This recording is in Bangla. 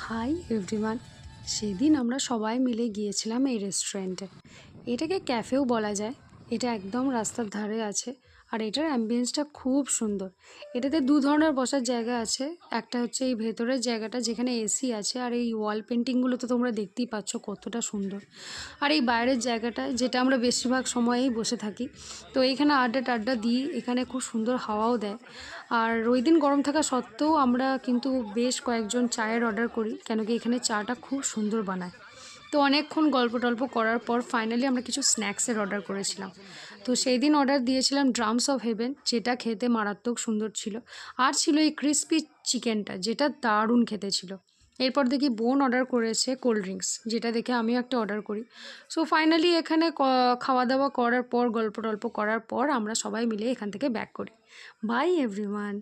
Hi everyone. সেদিন আমরা সবাই মিলে গিয়েছিলাম এই রেস্টুরেন্টে। এটাকে ক্যাফেও বলা যায়। এটা একদম রাস্তার ধারে আছে আর এটার অ্যাম্বিয়েন্সটা খুব সুন্দর। এটাতে দু ধরনের বসার জায়গা আছে। একটা হচ্ছে এই ভেতরের জায়গাটা যেখানে এসি আছে, আর এই ওয়াল পেন্টিংগুলো তো তোমরা দেখতেই পাচ্ছ কতটা সুন্দর। আর এই বাইরের জায়গাটা যেটা আমরা বেশিরভাগ সময়েই বসে থাকি। তো এইখানে আড্ডা টাড্ডা দিই, এখানে খুব সুন্দর হাওয়াও দেয়। আর ওই দিন গরম থাকা সত্ত্বেও আমরা কিন্তু বেশ কয়েকজন চায়ের অর্ডার করি, কেন কি এখানে চাটা খুব সুন্দর বানায়। তো অনেকক্ষণ গল্প টল্প করার পর ফাইনালি আমরা কিছু স্ন্যাক্সের অর্ডার করেছিলাম। তো সেই দিন অর্ডার দিয়েছিলাম ড্রামস অফ হেভেন, যেটা খেতে মারাত্মক সুন্দর ছিল। আর ছিল এই ক্রিস্পি চিকেনটা, যেটা দারুণ খেতে ছিল। এরপর দেখি বোন অর্ডার করেছে কোল্ড ড্রিঙ্কস, যেটা দেখে আমিও একটা অর্ডার করি। সো ফাইনালি এখানে খাওয়া দাওয়া করার পর, গল্প টল্প করার পর আমরা সবাই মিলে এখান থেকে ব্যাক করি। By everyone.